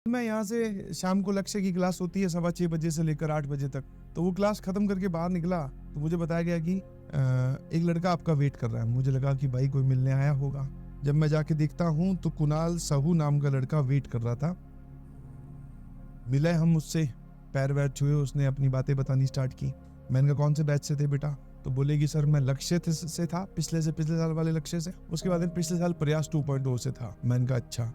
मैं यहाँ से शाम को लक्ष्य की क्लास होती है 6:15 बजे से लेकर 8 बजे तक। तो वो क्लास खत्म करके बाहर निकला तो मुझे बताया गया कि एक लड़का आपका वेट कर रहा है। मुझे लगा कि भाई कोई मिलने आया होगा। जब मैं जाके देखता हूँ तो कुणाल साहू नाम का लड़का वेट कर रहा था। मिले हम उससे, पैर वैर छुए, उसने अपनी बातें बतानी स्टार्ट की। मैंने कहा कौन से बैच से थे बेटा? तो बोलेगी सर मैं लक्ष्य से था, पिछले साल वाले लक्ष्य से। उसके बाद पिछले साल प्रयास 2.0 से था। मैंने कहा अच्छा।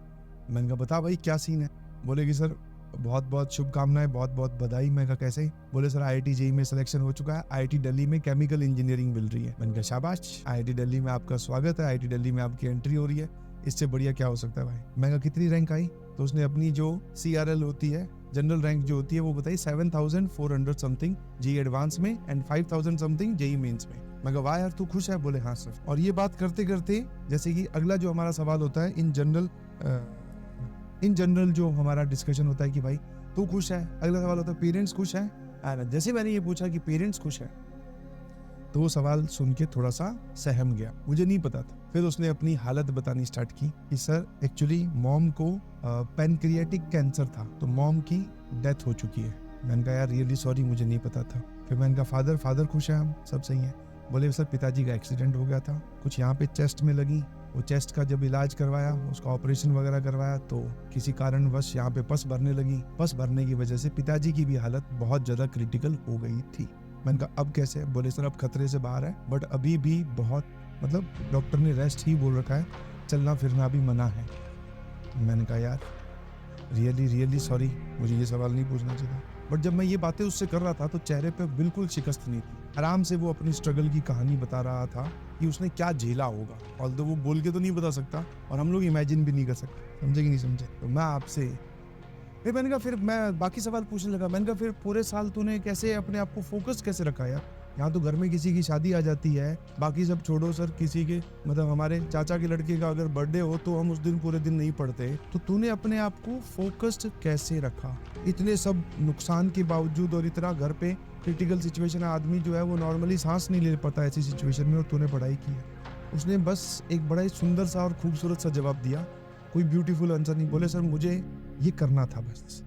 मैंने कहा बता भाई क्या सीन है? बोलेगी सर बहुत बहुत शुभकामनाएं, बहुत बहुत बधाई। मैं कहा कैसे? बोले सर IIT JEE में सिलेक्शन हो चुका है, IIT दिल्ली में केमिकल इंजीनियरिंग मिल रही है। मैंने कहा शाबाश, IIT दिल्ली में आपका स्वागत है, IIT दिल्ली में आपकी एंट्री हो रही है, इससे बढ़िया क्या हो सकता है भाई? मैं कहा कितनी रैंक आई? तो उसने अपनी जो CRL होती है, जनरल रैंक जो होती है, वो बताई 7400 समथिंग JEE एडवांस में एंड 5000 समथिंग JEE मेंस में। मैं कहा वाह यार तू खुश है? बोले हाँ सर। और ये बात करते करते जैसे कि अगला जो हमारा सवाल होता है इन जनरल जो हमारा डिस्कशन होता है कि भाई तू खुश है, अगला सवाल होता है पेरेंट्स खुश है। जैसे मैंने ये पूछा कि पेरेंट्स खुश है तो वो सवाल सुन के थोड़ा सा सहम गया, मुझे नहीं पता था। फिर उसने अपनी हालत बतानी स्टार्ट की कि सर एक्चुअली मॉम को पैनक्रियाटिक कैंसर था, तो मॉम की डेथ हो चुकी है। मैंने कहा यार रियली सॉरी, मुझे नहीं पता था। फिर मैंने कहा फादर खुश है, हम सब सही है? बोले सर पिताजी का एक्सीडेंट हो गया था, कुछ यहाँ पे चेस्ट में लगी, वो चेस्ट का जब इलाज करवाया, उसका ऑपरेशन वगैरह करवाया तो किसी कारणवश यहाँ पे पस भरने लगी। पस भरने की वजह से पिताजी की भी हालत बहुत ज्यादा क्रिटिकल हो गई थी। मैंने कहा अब कैसे? बोले सर अब खतरे से बाहर है, बट अभी भी बहुत मतलब डॉक्टर ने रेस्ट ही बोल रखा है, चलना फिरना अभी मना है। मैंने कहा यार रियली सॉरी, मुझे ये सवाल नहीं पूछना चाहिए। बट जब मैं ये बातें उससे कर रहा था तो चेहरे पे बिल्कुल शिकस्त नहीं थी। आराम से वो अपनी स्ट्रगल की कहानी बता रहा था कि उसने क्या झेला होगा। ऑल्दो वो बोल के तो नहीं बता सकता और हम लोग इमेजिन भी नहीं कर सकते, समझे कि नहीं समझे? तो मैं आपसे फिर मैंने कहा, फिर मैं बाकी सवाल पूछने लगा। मैंने कहा फिर पूरे साल तूने कैसे अपने आप को फोकस कैसे रखा यार? यहाँ तो घर में किसी की शादी आ जाती है, बाकी सब छोड़ो सर, किसी के मतलब हमारे चाचा के लड़के का अगर बर्थडे हो तो हम उस दिन पूरे दिन नहीं पढ़ते, तो तूने अपने आप को फोकस्ड कैसे रखा इतने सब नुकसान के बावजूद? और इतना घर पे क्रिटिकल सिचुएशन है, आदमी जो है वो नॉर्मली सांस नहीं ले पाता ऐसी सिचुएशन में, और तूने पढ़ाई की है। उसने बस एक बड़ा ही सुंदर सा और खूबसूरत सा जवाब दिया, कोई ब्यूटीफुल आंसर नहीं। बोले सर मुझे ये करना था बस,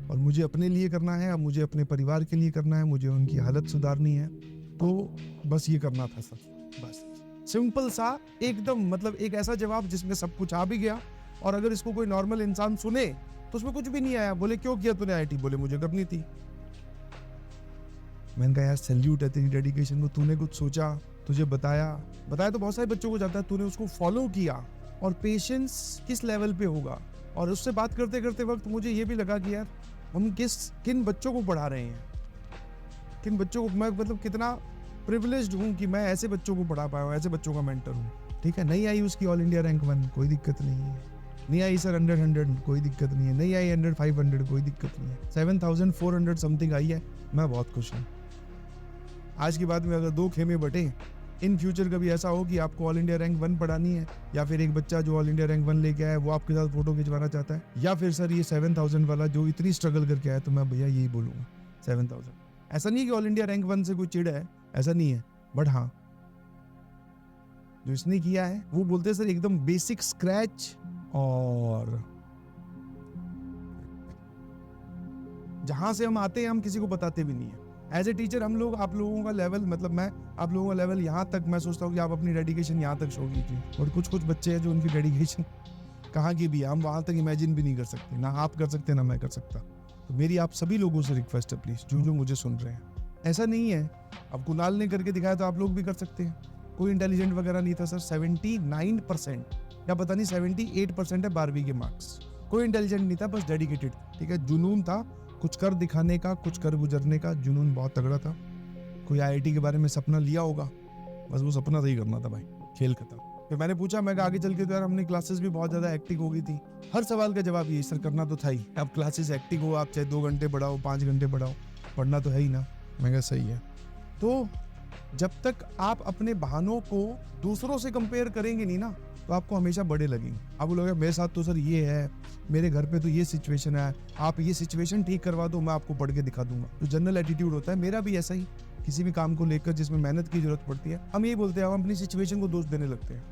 और मुझे अपने लिए करना है, अब मुझे अपने परिवार के लिए करना है, मुझे उनकी हालत सुधारनी है, तो बस ये करना था सर, बस। सिंपल सा एकदम, मतलब एक ऐसा जवाब जिसमें सब कुछ आ भी गया, और अगर इसको कोई नॉर्मल इंसान सुने तो उसमें कुछ भी नहीं आया। बोले क्यों किया तूने IIT? बोले मुझे करनी थी। मैंने कहा यार सैल्यूट है तेरी डेडिकेशन को, तूने कुछ सोचा, तुझे बताया तो बहुत सारे बच्चों को जाता है, तूने उसको फॉलो किया, और पेशेंस किस लेवल पे होगा। और उससे बात करते करते वक्त मुझे ये भी लगा कि यार हम किन बच्चों को पढ़ा रहे हैं, किन बच्चों को, मैं मतलब कितना प्रिविलेज्ड हूँ कि मैं ऐसे बच्चों को पढ़ा पाया हूँ, ऐसे बच्चों का मेंटर हूँ। ठीक है, नहीं आई उसकी ऑल इंडिया रैंक 1, कोई दिक्कत नहीं है। नहीं आई सर 100 कोई दिक्कत नहीं है। नहीं आई 100-500 कोई दिक्कत नहीं है। 7400 समथिंग आई है, मैं बहुत खुश हूँ। आज के बाद में अगर 2 खेमे बटे, इन फ्यूचर कभी ऐसा हो कि आपको ऑल इंडिया रैंक 1 पढ़ानी है, या फिर एक बच्चा जो ऑल इंडिया रैंक 1 लेके आया है वो आपके साथ फोटो खिंचवाना चाहता है, या फिर सर ये 7000 वाला जो इतनी स्ट्रगल करके आया, तो मैं भैया यही बोलूंगा 7000। ऐसा नहीं कि ऑल इंडिया रैंक 1 से कोई चिढ़ है, ऐसा नहीं है, बट हाँ जो इसने किया है वो बोलते हैं सर एकदम बेसिक स्क्रैच, और जहां से हम आते हैं हम किसी को बताते भी नहीं है। एज ए टीचर हम लोग आप लोगों का लेवल, मतलब मैं आप लोगों का लेवल यहाँ तक मैं सोचता हूँ कि आप अपनी डेडिकेशन यहाँ तक शो कीजिए, और कुछ बच्चे हैं जो उनकी डेडिकेशन कहाँ की भी है, हम वहां तक इमेजिन भी नहीं कर सकते, ना आप कर सकते ना मैं कर सकता। तो मेरी आप सभी लोगों से रिक्वेस्ट है प्लीज, जो मुझे सुन रहे हैं, ऐसा नहीं है अब कुणाल ने करके दिखाया तो आप लोग भी कर सकते हैं। कोई इंटेलिजेंट वगैरह नहीं था सर, 79% या पता नहीं 78% है 12वीं के मार्क्स। कोई इंटेलिजेंट नहीं था, बस डेडिकेटेड, ठीक है, जुनून था, कुछ कर दिखाने का, कुछ कर गुजरने का जुनून बहुत तगड़ा था। कोई IIT के बारे में सपना लिया होगा, बस वो सपना सही करना था भाई, खेल खत्म। फिर मैंने पूछा, मैं आगे चल के तो यार हमने क्लासेस भी बहुत ज्यादा हेक्टिक हो गई थी। हर सवाल का जवाब ये सर करना तो था ही, अब क्लासेस हेक्टिक हो, आप चाहे 2 घंटे पढ़ाओ 5 घंटे पढ़ाओ, पढ़ना तो है ही ना। मैं कहा सही है। तो जब तक आप अपने बहानों को दूसरों से कंपेयर करेंगे नहीं ना, तो आपको हमेशा बड़े लगेंगे। आप बोलोगे मेरे साथ तो सर ये है, मेरे घर पे तो ये सिचुएशन है, आप ये सिचुएशन ठीक करवा दो, मैं आपको पढ़ के दिखा दूंगा। तो जनरल एटीट्यूड होता है, मेरा भी ऐसा ही, किसी भी काम को लेकर जिसमें मेहनत की जरूरत पड़ती है, हम यही बोलते हैं, हम अपनी सिचुएशन को दोष देने लगते हैं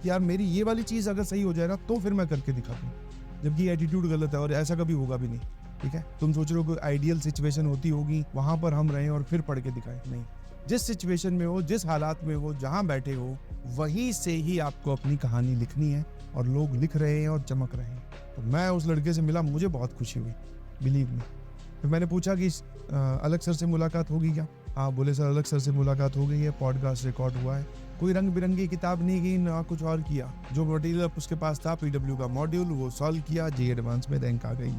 कि यार मेरी ये वाली चीज अगर सही हो जाए ना तो फिर मैं करके दिखा दूँ। जबकि एटीट्यूड गलत है और ऐसा कभी होगा भी नहीं। ठीक है, तुम सोच रहे हो कोई आइडियल सिचुएशन होती होगी वहां पर हम रहें और फिर पढ़ के दिखाएं, नहीं। जिस सिचुएशन में हो, जिस हालात में हो, जहां बैठे हो, वहीं से ही आपको अपनी कहानी लिखनी है और लोग लिख रहे हैं और चमक रहे हैं। तो मैं उस लड़के से मिला, मुझे बहुत खुशी हुई, बिलीव मी। फिर मैंने पूछा कि अलग सर से मुलाकात होगी क्या? हाँ, बोले सर अलग सर से मुलाकात हो गई है, पॉडकास्ट रिकॉर्ड हुआ है। कोई रंग बिरंगी किताब नहीं की, ना कुछ और किया। जो मटेरियल उसके पास था, PW का मॉड्यूल, वो सॉल्व किया, JEE एडवांस में रैंक आ गई,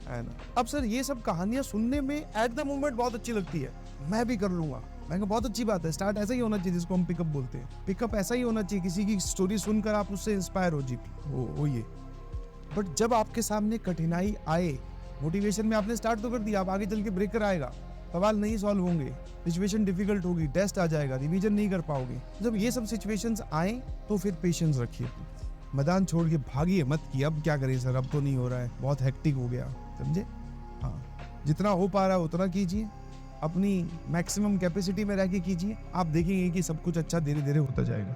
है ना। अब सर ये सब कहानियां सुनने में एट द मोमेंट बहुत अच्छी लगती है, मैं भी कर लूंगा। मैं कहा बहुत अच्छी बात है, स्टार्ट ऐसा ही होना चाहिए जिसको हम पिकअप बोलते हैं। पिकअप ऐसा ही होना चाहिए, किसी की स्टोरी सुनकर आप उससे इंस्पायर हो, हो ये। बट जब आपके सामने कठिनाई आए, मोटिवेशन में आपने स्टार्ट तो कर दिया, अब आगे चल के ब्रेकर आएगा, सवाल नहीं सॉल्व होंगे, सिचुएशन डिफिकल्ट होगी, टेस्ट आ जाएगा, रिवीजन नहीं कर पाओगे। जब ये सब सिचुएशंस आए तो फिर पेशेंस रखिए, मैदान छोड़ के भागिए मत कि अब क्या करें सर, अब तो नहीं हो रहा है, बहुत हेक्टिक हो गया, समझे। हाँ, जितना हो पा रहा है उतना कीजिए, अपनी मैक्सिमम कैपेसिटी में रह के कीजिए, आप देखेंगे कि सब कुछ अच्छा धीरे धीरे होता जाएगा।